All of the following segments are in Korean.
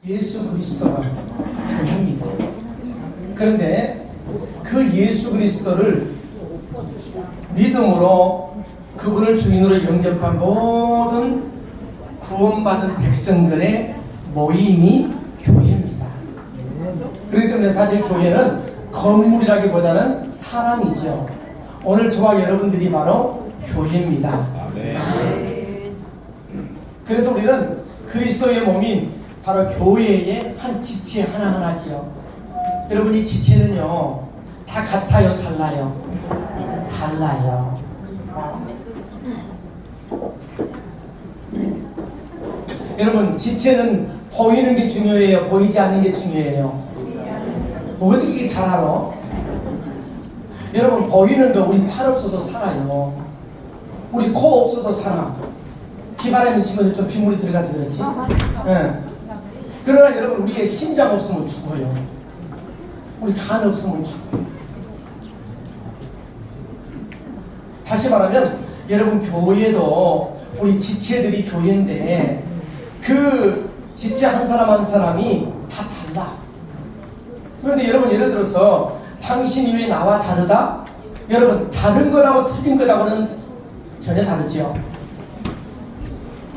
예수 그리스도가 교회입니다. 그런데 그 예수 그리스도를 믿음으로 그분을 주인으로 영접한 모든 구원받은 백성들의 모임이 교회입니다. 그렇기 때문에 사실 교회는 건물이라기보다는 사람이죠. 오늘 저와 여러분들이 바로 교회입니다. 그래서 우리는 그리스도의 몸인 바로 교회의 한 지체 하나하나지요. 여러분, 이 지체는요 다 같아요, 달라요? 달라요. 여러분, 지체는 보이는 게 중요해요, 보이지 않는 게 중요해요? 어떻게 이게 잘 알아? 여러분, 보이는 거 우리 팔 없어도 살아요. 우리 코 없어도 살아. 비바람이 치면 좀 빗물이 들어가서 그렇지. 그러나 여러분, 우리의 심장 없으면 죽어요. 우리 간 없으면 죽어요. 다시 말하면 여러분, 교회도 우리 지체들이 교회인데 그 지체 한 사람 한 사람이 다 달라. 그런데 여러분, 예를 들어서 당신이 왜 나와 다르다? 여러분, 다른 것하고 틀린 것하고는 전혀 다르죠.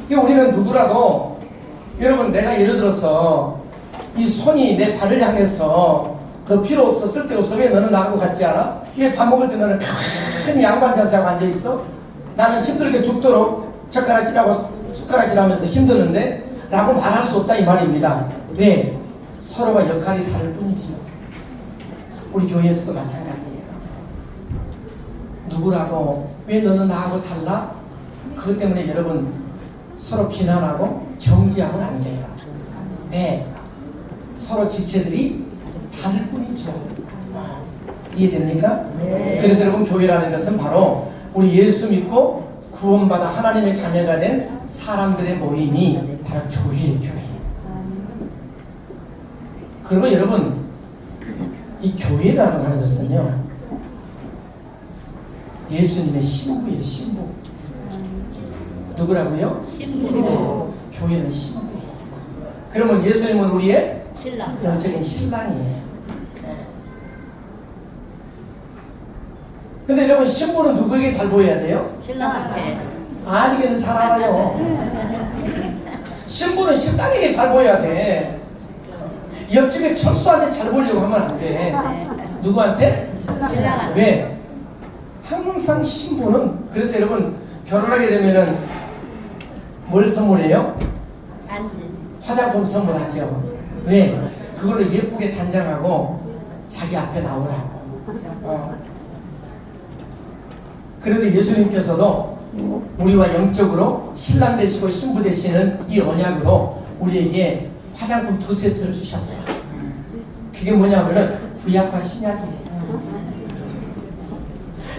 우리는 누구라도, 여러분, 내가 예를 들어서 이 손이 내 발을 향해서 너 필요 없어, 쓸데없어, 왜 너는 나하고 같지 않아? 왜 밥 먹을 때 너는 큰 양반 자세하고 앉아있어? 나는 힘들게 죽도록 젓가락질하고 숟가락질하면서 힘드는데? 라고 말할 수 없다 이 말입니다. 왜? 서로가 역할이 다를 뿐이지요. 우리 교회에서도 마찬가지예요. 누구라고, 왜 너는 나하고 달라? 그것 때문에 여러분 서로 비난하고 정죄하면 안 돼요. 왜? 서로 지체들이 다를 뿐이죠. 이해됩니까? 네. 그래서 여러분, 교회라는 것은 바로 우리 예수 믿고 구원받아 하나님의 자녀가 된 사람들의 모임이 바로 교회예요. 교회. 그리고 여러분, 이 교회라는 하는 것은요 예수님의 신부예요. 신부. 누구라고요? 신부. 네. 교회는 신부예요. 그러면 예수님은 우리의 신랑, 영적인 신랑이에요. 근데 여러분, 신부는 누구에게 잘 보여야 돼요? 신랑한테. 아니게는 잘 알아요. 신부는 신랑에게 잘 보여야 돼. 옆집에 철수한테 잘 보이려고 하면 안 돼. 누구한테? 신랑. 왜? 항상 신부는, 그래서 여러분, 결혼하게 되면은 뭘 선물해요? 안주. 화장품 선물하죠. 왜? 그걸로 예쁘게 단장하고 자기 앞에 나오라고. 그런데 예수님께서도 우리와 영적으로 신랑 되시고 신부 되시는 이 언약으로 우리에게 화장품 2세트를 주셨어요. 그게 뭐냐면은 구약과 신약이에요.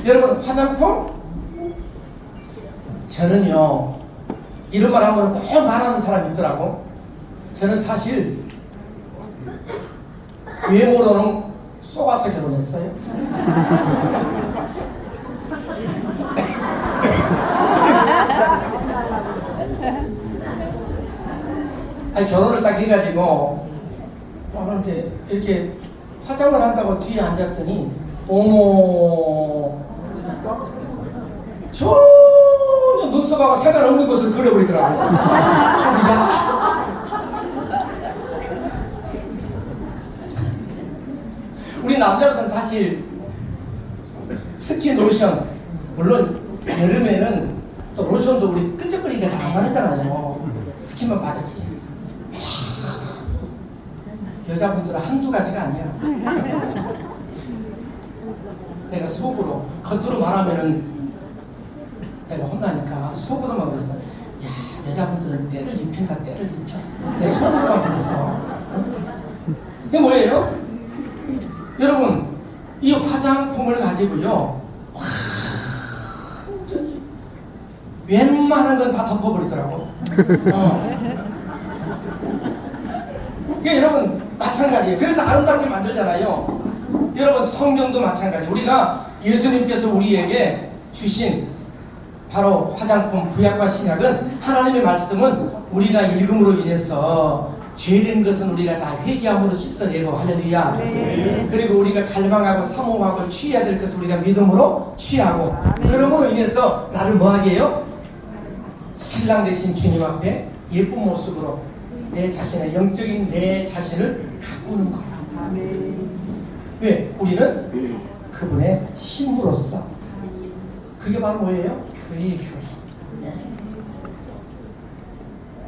여러분, 화장품? 저는요 이런 말 하면 꼭 말하는 사람이 있더라고. 저는 사실 외모로는 쏘아서 결혼했어요. 아니, 결혼을 딱 해가지고 이렇게 화장을 한다고 뒤에 앉았더니 어머, 전혀 눈썹하고 상관없는 것을 그려버리더라고요. 그래서 야, 우리 남자들은 사실 스킨 로션, 물론 여름에는 또 로션도 우리 끈적거리니까 잘 안 바르잖아요. 스킨만 바르지. 여자분들은 한두 가지가 아니야. 내가 속으로, 겉으로 말하면은 내가 혼나니까 속으로만 그랬어. 야, 여자분들은 때를 입힌다, 때를 입혀. 내 속으로만 그랬어. 이게 뭐예요? 여러분, 이 화장품을 가지고요 완전히 웬만한 건 다 덮어버리더라고. 이게 여러분 마찬가지예요. 그래서 아름답게 만들잖아요. 여러분, 성경도 마찬가지. 우리가 예수님께서 우리에게 주신 바로 화장품, 구약과 신약은 하나님의 말씀은 우리가 읽음으로 인해서 죄된 것은 우리가 다 회개함으로 씻어내고 할렐루야. 그리고 우리가 갈망하고 사모하고 취해야 될 것을 우리가 믿음으로 취하고 그러므로 인해서 나를 뭐하게 해요? 신랑 되신 주님 앞에 예쁜 모습으로 내 자신의 영적인 내 자신을 가꾸는 거야. 왜? 우리는 그분의 신부로서 그게 바로 뭐예요? 교회의 교회.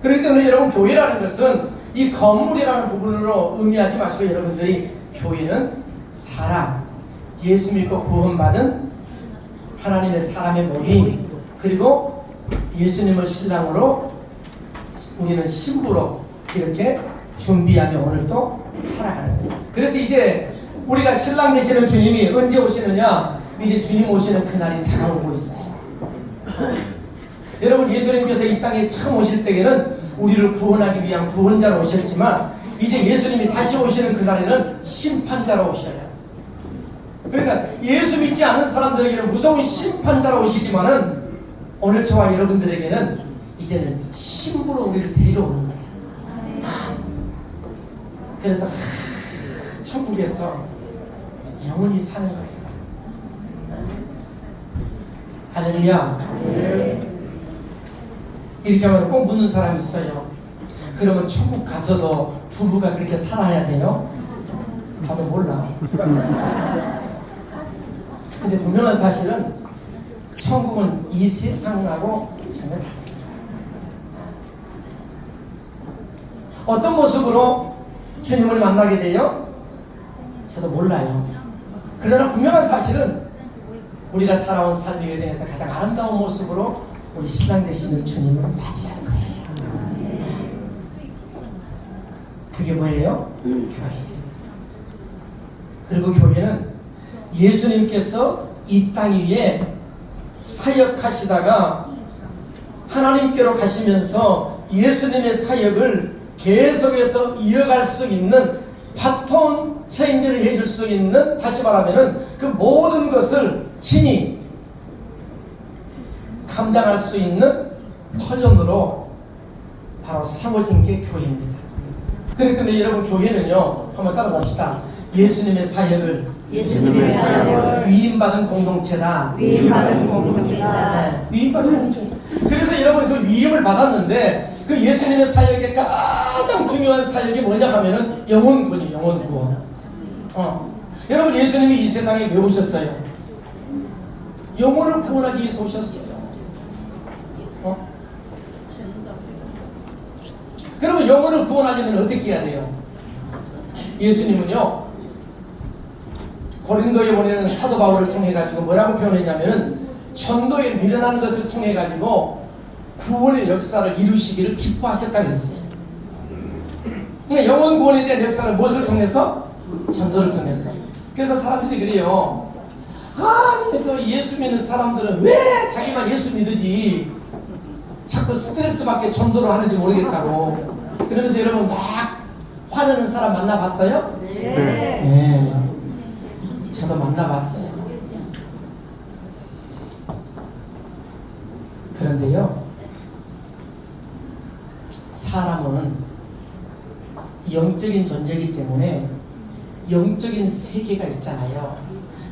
그렇기 때문에 여러분 교회라는 것은 이 건물이라는 부분으로 의미하지 마시고 여러분들이 교회는 사람, 예수 믿고 구원받은 하나님의 사람의 모임 그리고 예수님을 신랑으로 우리는 신부로 이렇게 준비하며 오늘 또 살아가는 거예요. 그래서 이제 우리가 신랑 되시는 주님이 언제 오시느냐? 이제 주님 오시는 그날이 다가오고 있어요. 여러분 예수님께서 이 땅에 처음 오실 때에는 우리를 구원하기 위한 구원자로 오셨지만 이제 예수님이 다시 오시는 그날에는 심판자로 오셔요. 그러니까 예수 믿지 않는 사람들에게는 무서운 심판자로 오시지만은 오늘 저와 여러분들에게는 이제는 신부로 우리를 데리러 오는 거예요. 그래서 천국에서 영원히 사는 거예요. 할렐루야. 이렇게 하면 꼭 묻는 사람이 있어요. 그러면 천국 가서도 부부가 그렇게 살아야 돼요? 나도 몰라. 근데 분명한 사실은 천국은 이 세상하고 전혀 다릅니다. 어떤 모습으로 주님을 만나게 돼요? 저도 몰라요. 그러나 분명한 사실은 우리가 살아온 삶의 여정에서 가장 아름다운 모습으로 우리 신랑 되시는 주님을 맞이할 거예요. 그게 뭐예요? 교회. 그리고 교회는 예수님께서 이 땅 위에 사역하시다가 하나님께로 가시면서 예수님의 사역을 계속해서 이어갈 수 있는 바톤 체인지를 해줄 수 있는, 다시 말하면은 그 모든 것을 친히 감당할 수 있는 터전으로 바로 세워진 게 교회입니다. 그렇기 때문에 여러분 교회는요, 한번 따라서 예수님의 사역을 위임받은 공동체다. 위임받은 공동체다. 네, 위임받은 공동체. 그래서 여러분 그 위임을 받았는데 그 예수님의 사역의 가장 중요한 사역이 뭐냐 하면은 영혼구원이에요. 영혼구원. 여러분 예수님이 이 세상에 왜 오셨어요? 영혼을 구원하기 위해서 오셨어요. 그러면 영혼을 구원하려면 어떻게 해야 돼요? 예수님은요 고린도에 보내는 사도 바울을 통해 가지고 뭐라고 표현했냐면은 전도에 미련한 것을 통해 가지고 구원의 역사를 이루시기를 기뻐하셨다고 했어요. 영혼 구원에 대한 역사를 무엇을 통해서? 전도를 통해서. 그래서 사람들이 그래요. 아니 그 예수 믿는 사람들은 왜 자기만 예수 믿으지 자꾸 스트레스 받게 전도를 하는지 모르겠다고. 그러면서 여러분 막 화내는 사람 만나봤어요? 네. 저도 만나봤어요. 그런데요, 사람은 영적인 존재이기 때문에 영적인 세계가 있잖아요.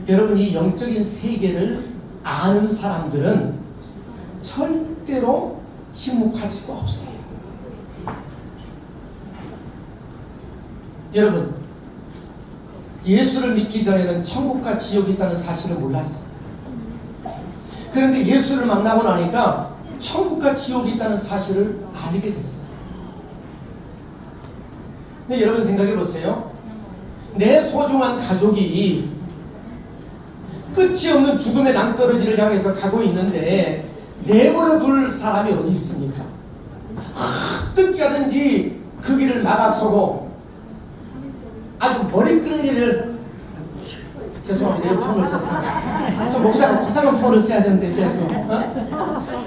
여러분 이 영적인 세계를 아는 사람들은 절대로 침묵할 수가 없어요. 여러분 예수를 믿기 전에는 천국과 지옥이 있다는 사실을 몰랐어요. 그런데 예수를 만나고 나니까 천국과 지옥이 있다는 사실을 알게 됐어요. 근데 여러분 생각해 보세요. 내 소중한 가족이 끝이 없는 죽음의 낭떠러지를 향해서 가고 있는데 내버려 둘 사람이 어디 있습니까? 어떻게 하든지 그 길을 막아서고 아주 머리끄러기를, 죄송합니다. 이런 표현을 썼습니다. 좀 목사가 고상한 표현을 써야 되는데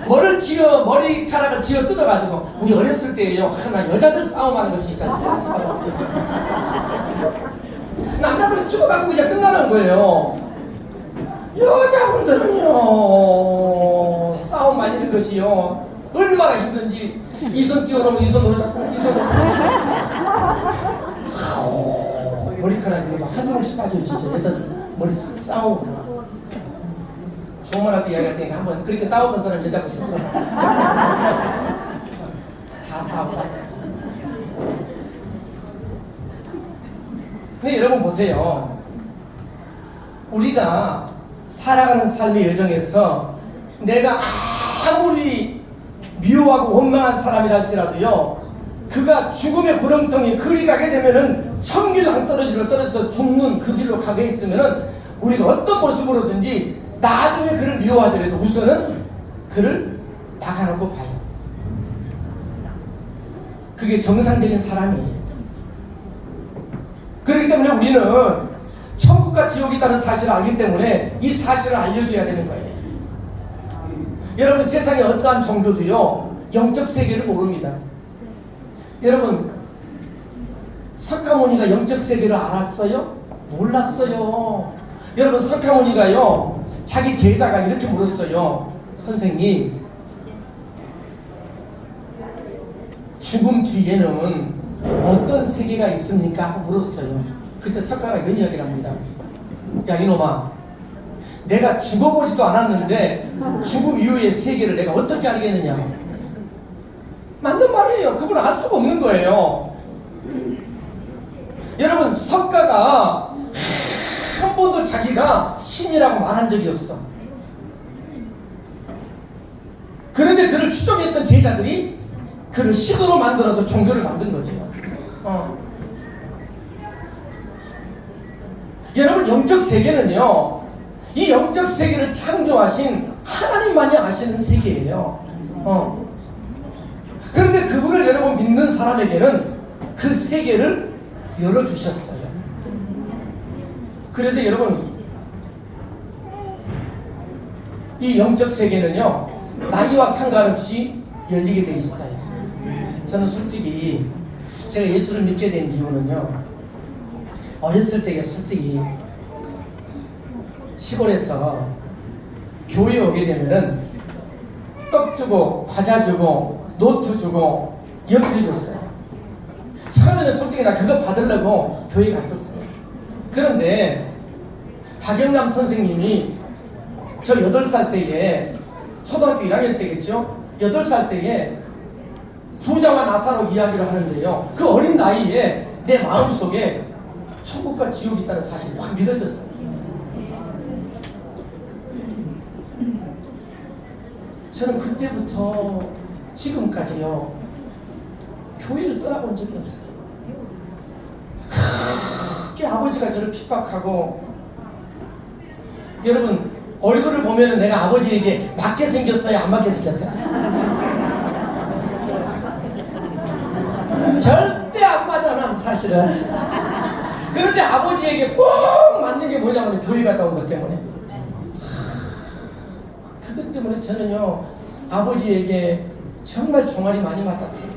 머리카락을 쥐어 뜯어가지고 우리 어렸을 때요, 나 여자들 싸움하는 것이 진짜 스트레스 받았어요. 남자들은 치고받고 그냥 끝나는 거예요. 여자분들은요 싸움 말리는 것이요 얼마나 힘든지 이 손 띄워놓으면 이 손으로 잡고 이 손으로 머리카락이 막 한두 명씩 빠져요 진짜. 일단 머리 싸우고 막. 조만할 때 이야기할 테니까 한번 그렇게 싸우는 사람 여자고 있어. 다 싸우고 왔어. 근데 여러분 보세요. 우리가 살아가는 삶의 여정에서 내가 아무리 미워하고 원망한 사람이라 할지라도요, 그가 죽음의 구렁텅이 그리 가게 되면은 천길 낭떠러지로 떨어져서 죽는 그 길로 가게 있으면은 우리가 어떤 모습으로든지 나중에 그를 미워하더라도 우선은 그를 막아놓고 봐요. 그게 정상적인 사람이에요. 그렇기 때문에 우리는 천국과 지옥이 있다는 사실을 알기 때문에 이 사실을 알려줘야 되는 거예요. 여러분, 세상에 어떠한 종교도요 영적 세계를 모릅니다. 여러분, 석가모니가 영적 세계를 알았어요? 몰랐어요. 여러분, 석가모니가요 자기 제자가 이렇게 물었어요. 선생님, 죽음 뒤에는 어떤 세계가 있습니까? 하고 물었어요. 그때 석가가 이런 이야기를 합니다. 야 이놈아, 내가 죽어보지도 않았는데 죽음 이후의 세계를 내가 어떻게 알겠느냐. 맞는 말이에요. 그분은 알 수가 없는 거예요. 여러분, 석가가 한 번도 자기가 신이라고 말한 적이 없어. 그런데 그를 추종했던 제자들이 그를 신으로 만들어서 종교를 만든 거죠. 여러분, 영적 세계는요, 이 영적 세계를 창조하신 하나님만이 아시는 세계예요. 그런데 그분을 여러분 믿는 사람에게는 그 세계를 열어주셨어요. 그래서 여러분, 이 영적 세계는요 나이와 상관없이 열리게 돼 있어요. 저는 솔직히 제가 예수를 믿게 된 이유는요, 어렸을 때 솔직히 시골에서 교회에 오게 되면은 떡 주고 과자 주고 노트 주고 연필 줬어요. 처음에는 솔직히 나 그거 받으려고 교회 갔었어요. 그런데 박영남 선생님이 저 8살 때에, 초등학교 1학년 때겠죠? 8살 때에 부자와 나사로 이야기를 하는데요, 그 어린 나이에 내 마음속에 천국과 지옥이 있다는 사실이 확 믿어졌어요. 저는 그때부터 지금까지요 교회를 떠나본 적이 없어요. 그렇게 아버지가 저를 핍박하고, 여러분 얼굴을 보면 내가 아버지에게 맞게 생겼어요, 안 맞게 생겼어요? 절대 안 맞아, 난 사실은. 그런데 아버지에게 꼭 맞는 게 뭐냐면 교회 갔다 온 것 때문에. 그것 때문에 저는요 아버지에게 정말 종아리 많이 맞았어요.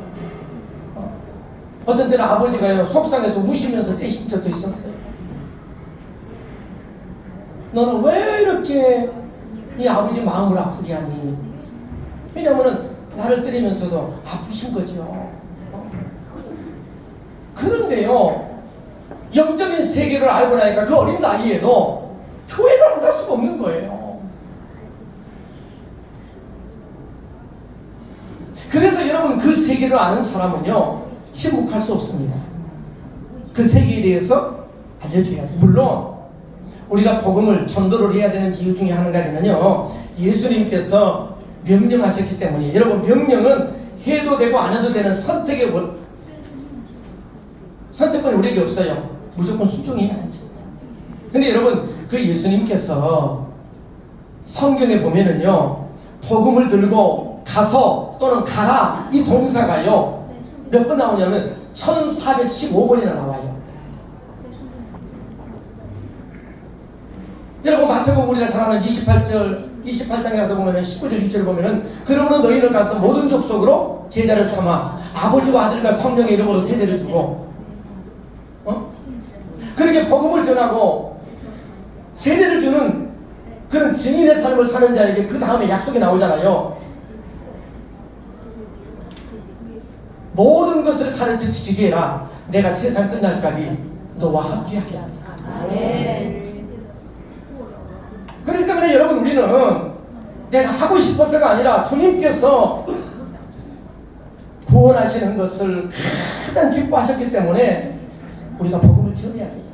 어떤 때는 아버지가요 속상해서 우시면서 떼신 적도 있었어요. 너는 왜 이렇게 이 아버지 마음을 아프게 하니? 왜냐면은 나를 때리면서도 아프신 거죠. 그런데요 영적인 세계를 알고 나니까 그 어린 나이에도 교회를 안 갈 수가 없는 거예요. 그래서 여러분, 그 세계를 아는 사람은요 침묵할 수 없습니다. 그 세계에 대해서 알려줘야 돼요. 물론 우리가 복음을 전도를 해야 되는 이유 중에 한 가지는요, 예수님께서 명령하셨기 때문에. 여러분, 명령은 해도 되고 안 해도 되는 선택권이 우리에게 없어요. 무조건 순종해야 하죠. 근데 여러분, 그 예수님께서 성경에 보면은요 복음을 들고 가서 또는 가라, 이 동사가요 몇 번 나오냐면 1415번이나 나와요. 여러분, 마태복음 우리가 잘 아는 28장에 가서 보면은 19절 20절을 보면은, 그러므로 너희는 가서 모든 족속으로 제자를 삼아 아버지와 아들과 성령의 이름으로 세례를 주고, 그렇게 복음을 전하고 세례를 주는 그런 증인의 삶을 사는 자에게 그 다음에 약속이 나오잖아요. 모든 것을 가르쳐 지키게 해라. 내가 세상 끝날까지 너와 함께 하겠다. 그렇기 때문에 여러분, 우리는 내가 하고 싶어서가 아니라 주님께서 구원하시는 것을 가장 기뻐하셨기 때문에 우리가 복음을 전해야 돼요.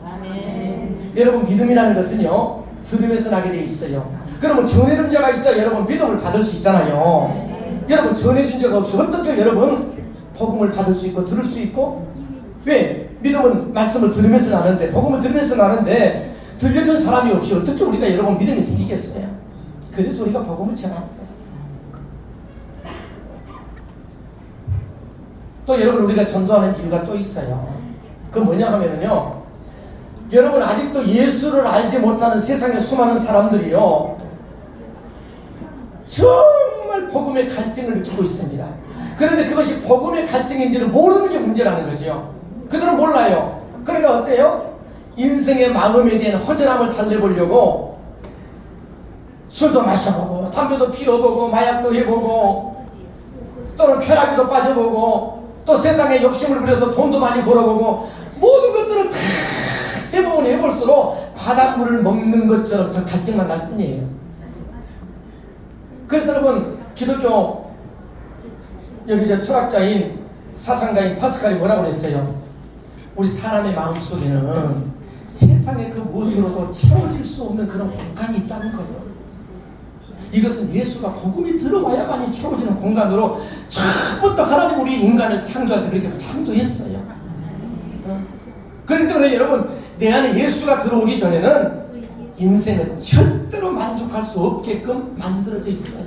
여러분, 믿음이라는 것은요, 들음에서 나게 되어 있어요. 그러면 전해준 자가 있어야 여러분 믿음을 받을 수 있잖아요. 여러분, 전해준 자가 없이 어떻게 여러분 복음을 받을 수 있고 들을 수 있고? 왜? 믿음은 말씀을 들으면서 나는데, 복음을 들으면서 나는데 들려준 사람이 없이 어떻게 우리가 여러분 믿음이 생기겠어요? 그래서 우리가 복음을 전합니다. 또 여러분, 우리가 전도하는 이유가 또 있어요. 그 뭐냐 하면요, 여러분, 아직도 예수를 알지 못하는 세상의 수많은 사람들이요, 정말 복음의 갈증을 느끼고 있습니다. 그런데 그것이 복음의 갈증인지를 모르는 게 문제라는 거죠. 그들은 몰라요. 그러니까 어때요? 인생의 마음에 대한 허전함을 달래보려고 술도 마셔보고 담배도 피워보고 마약도 해보고 또는 쾌락에도 빠져보고 또 세상에 욕심을 부려서 돈도 많이 벌어보고 모든 것들을 다 해보면 해볼수록 바닷물을 먹는 것처럼 더 갈증만 날 뿐이에요. 그래서 여러분, 기독교 여기 저 철학자인 사상가인 파스칼이 뭐라고 그랬어요? 우리 사람의 마음속에는 세상의 그 무엇으로도 채워질 수 없는 그런 공간이 있다는 거예요. 이것은 예수가 복음이 들어와야만이 채워지는 공간으로 처음부터 하나님 우리 인간을 창조할 때 그렇게 창조했어요. 그렇기 때문에 여러분, 내 안에 예수가 들어오기 전에는 인생은 절대로 만족할 수 없게끔 만들어져 있어요.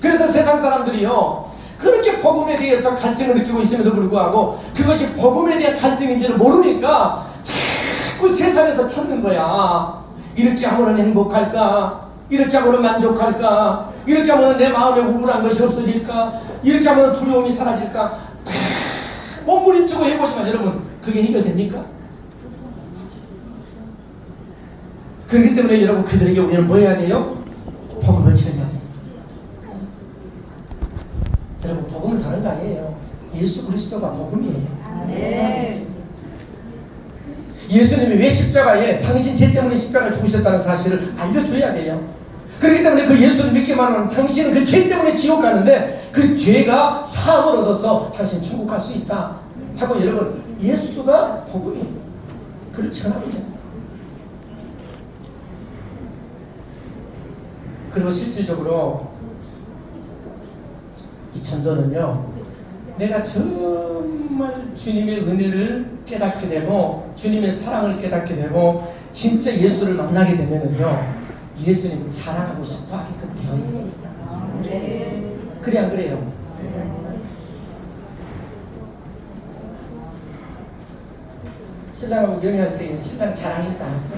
그래서 세상 사람들이요, 그렇게 복음에 대해서 갈증을 느끼고 있음에도 불구하고 그것이 복음에 대한 갈증인지를 모르니까 자꾸 세상에서 찾는 거야. 이렇게 하면 행복할까? 이렇게 하면 만족할까? 이렇게 하면 내 마음에 우울한 것이 없어질까? 이렇게 하면 두려움이 사라질까? 몸부림치고 해보지만 여러분, 그게 해결됩니까? 그렇기 때문에 여러분, 그들에게 우리는 뭐 해야 돼요? 복음을 전해야 돼요. 여러분, 복음은 다른 거 아니에요. 예수 그리스도가 복음이에요. 예수님이 왜 십자가에 당신 죄 때문에 십자가에 죽으셨다는 사실을 알려줘야 돼요. 그렇기 때문에 그 예수를 믿기만 하면 당신은 그 죄 때문에 지옥 가는데 그 죄가 사함을 얻어서 당신 천국 갈 수 있다 하고, 여러분, 예수가 복음이에요. 그를 전합니다. 그리고 실질적으로 이 전도는요, 내가 정말 주님의 은혜를 깨닫게 되고 주님의 사랑을 깨닫게 되고 진짜 예수를 만나게 되면은요, 예수님 자랑하고 싶어 하게끔 되어 있습니다. 그래 안 그래요? 신랑하고 연애할 때 신랑 자랑했어 안 했어?